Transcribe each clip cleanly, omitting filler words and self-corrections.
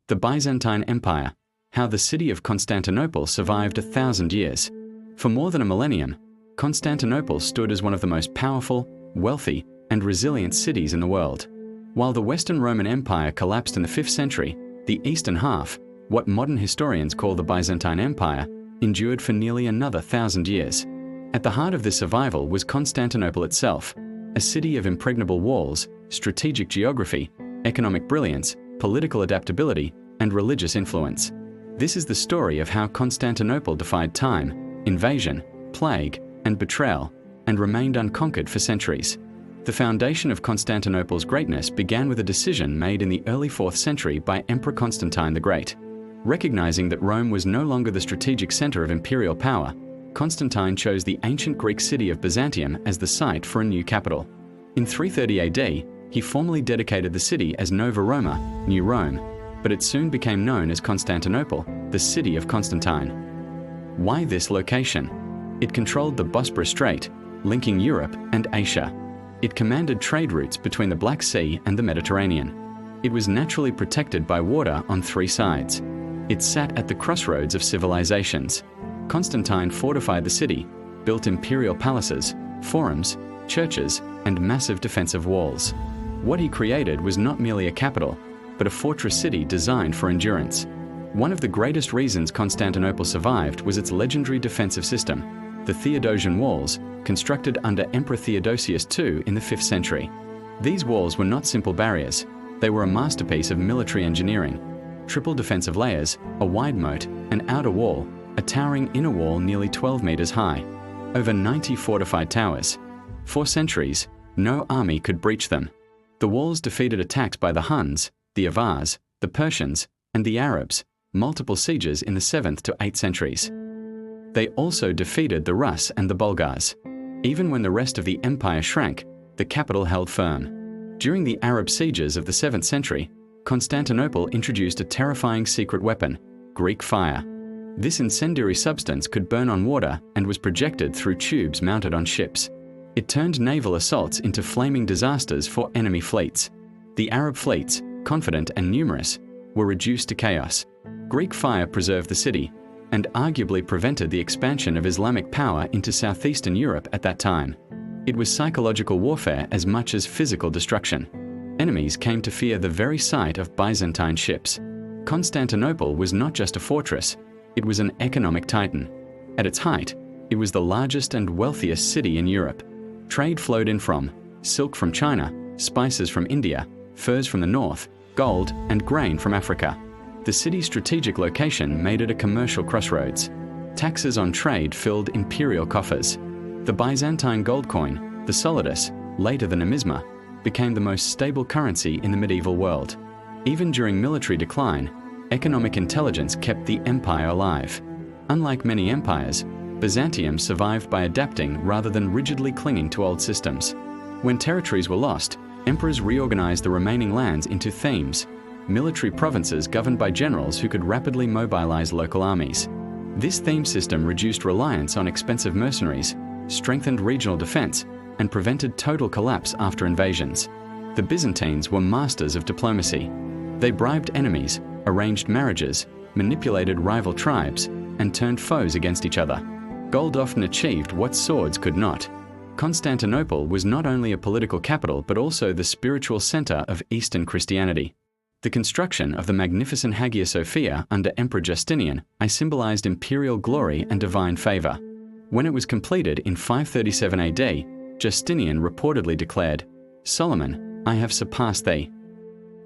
The Byzantine Empire, how the city of Constantinople survived 1,000 years. For more than a millennium, Constantinople stood as one of the most powerful, wealthy, and resilient cities in the world. While the Western Roman Empire collapsed in the 5th century, the eastern half, what modern historians call the Byzantine Empire, endured for nearly another 1,000 years. At the heart of this survival was Constantinople itself, a city of impregnable walls, strategic geography, economic brilliance, political adaptability, and religious influence. This is the story of how Constantinople defied time, invasion, plague, and betrayal, and remained unconquered for centuries. The foundation of Constantinople's greatness began with a decision made in the early 4th century by Emperor Constantine the Great. Recognizing that Rome was no longer the strategic center of imperial power, Constantine chose the ancient Greek city of Byzantium as the site for a new capital. In 330 AD, he formally dedicated the city as Nova Roma, New Rome, but it soon became known as Constantinople, the city of Constantine. Why this location? It controlled the Bosporus Strait, linking Europe and Asia. It commanded trade routes between the Black Sea and the Mediterranean. It was naturally protected by water on 3 sides. It sat at the crossroads of civilizations. Constantine fortified the city, built imperial palaces, forums, churches, and massive defensive walls. What he created was not merely a capital, but a fortress city designed for endurance. One of the greatest reasons Constantinople survived was its legendary defensive system, the Theodosian walls, constructed under Emperor Theodosius II in the 5th century. These walls were not simple barriers. They were a masterpiece of military engineering. Triple defensive layers, a wide moat, an outer wall, a towering inner wall nearly 12 meters high, over 90 fortified towers. For centuries, no army could breach them. The walls defeated attacks by the Huns, the Avars, the Persians, and the Arabs, multiple sieges in the 7th to 8th centuries. They also defeated the Rus and the Bulgars. Even when the rest of the empire shrank, the capital held firm. During the Arab sieges of the 7th century, Constantinople introduced a terrifying secret weapon, Greek fire. This incendiary substance could burn on water and was projected through tubes mounted on ships. It turned naval assaults into flaming disasters for enemy fleets. The Arab fleets, confident and numerous, were reduced to chaos. Greek fire preserved the city, and arguably prevented the expansion of Islamic power into southeastern Europe at that time. It was psychological warfare as much as physical destruction. Enemies came to fear the very sight of Byzantine ships. Constantinople was not just a fortress, it was an economic titan. At its height, it was the largest and wealthiest city in Europe. Trade flowed in from silk from China, spices from India, furs from the north, gold and grain from Africa. The city's strategic location made it a commercial crossroads. Taxes on trade filled imperial coffers. The Byzantine gold coin, the solidus, later the numisma, became the most stable currency in the medieval world. Even during military decline, economic intelligence kept the empire alive. Unlike many empires, Byzantium survived by adapting rather than rigidly clinging to old systems. When territories were lost, emperors reorganized the remaining lands into themes, military provinces governed by generals who could rapidly mobilize local armies. This theme system reduced reliance on expensive mercenaries, strengthened regional defense, and prevented total collapse after invasions. The Byzantines were masters of diplomacy. They bribed enemies, arranged marriages, manipulated rival tribes, and turned foes against each other. Gold often achieved what swords could not. Constantinople was not only a political capital but also the spiritual center of Eastern Christianity. The construction of the magnificent Hagia Sophia under Emperor Justinian symbolized imperial glory and divine favor. When it was completed in 537 AD, Justinian reportedly declared, "Solomon, I have surpassed thee."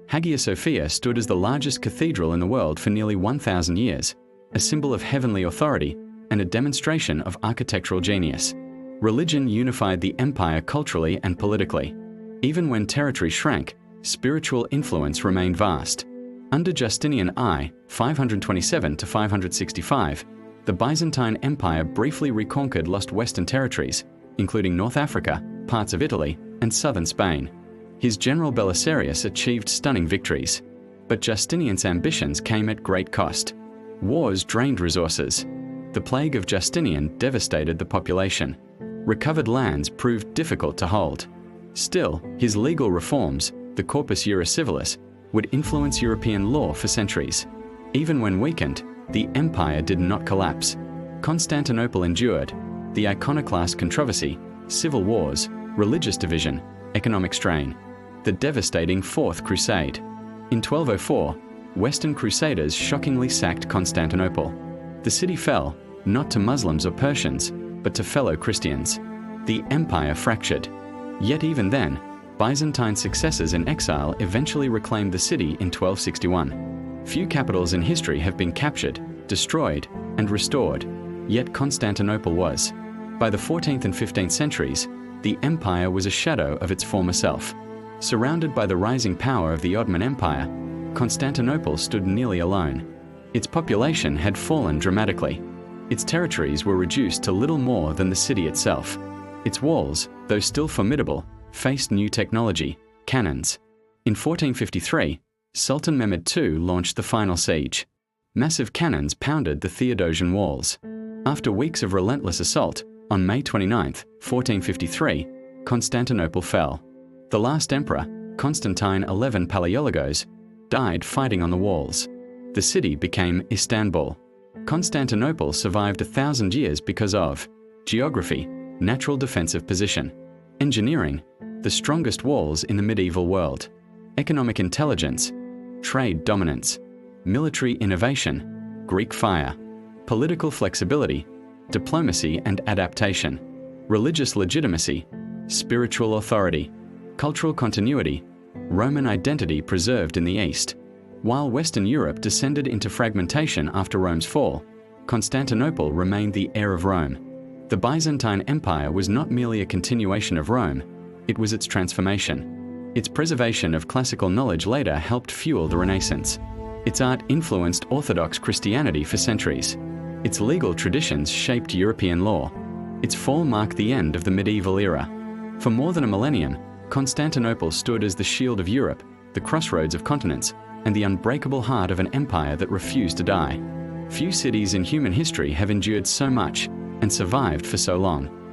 Hagia Sophia stood as the largest cathedral in the world for nearly 1,000 years, a symbol of heavenly authority and a demonstration of architectural genius. Religion unified the empire culturally and politically. Even when territory shrank, spiritual influence remained vast. Under Justinian I, 527 to 565, the Byzantine Empire briefly reconquered lost western territories, including North Africa, parts of Italy, and southern Spain. His general Belisarius achieved stunning victories, but Justinian's ambitions came at great cost. Wars drained resources. The plague of Justinian devastated the population. Recovered lands proved difficult to hold. Still, his legal reforms, the Corpus Juris Civilis, would influence European law for centuries. Even when weakened, the empire did not collapse. Constantinople endured the iconoclast controversy, civil wars, religious division, economic strain, the devastating Fourth Crusade. In 1204, Western Crusaders shockingly sacked Constantinople. The city fell, not to Muslims or Persians, but to fellow Christians. The empire fractured. Yet even then, Byzantine successors in exile eventually reclaimed the city in 1261. Few capitals in history have been captured, destroyed, and restored, yet Constantinople was. By the 14th and 15th centuries, the empire was a shadow of its former self. Surrounded by the rising power of the Ottoman Empire, Constantinople stood nearly alone. Its population had fallen dramatically. Its territories were reduced to little more than the city itself. Its walls, though still formidable, faced new technology, cannons. In 1453, Sultan Mehmed II launched the final siege. Massive cannons pounded the Theodosian walls. After weeks of relentless assault, on May 29, 1453, Constantinople fell. The last emperor, Constantine XI Palaiologos, died fighting on the walls. The city became Istanbul. Constantinople survived 1,000 years because of geography, natural defensive position; engineering, the strongest walls in the medieval world; economic intelligence, trade dominance; military innovation, Greek fire; political flexibility, diplomacy and adaptation; religious legitimacy, spiritual authority; cultural continuity, Roman identity preserved in the East. While Western Europe descended into fragmentation after Rome's fall, Constantinople remained the heir of Rome. The Byzantine Empire was not merely a continuation of Rome, it was its transformation. Its preservation of classical knowledge later helped fuel the Renaissance. Its art influenced Orthodox Christianity for centuries. Its legal traditions shaped European law. Its fall marked the end of the medieval era. For more than a millennium, Constantinople stood as the shield of Europe, the crossroads of continents, and the unbreakable heart of an empire that refused to die. Few cities in human history have endured so much and survived for so long.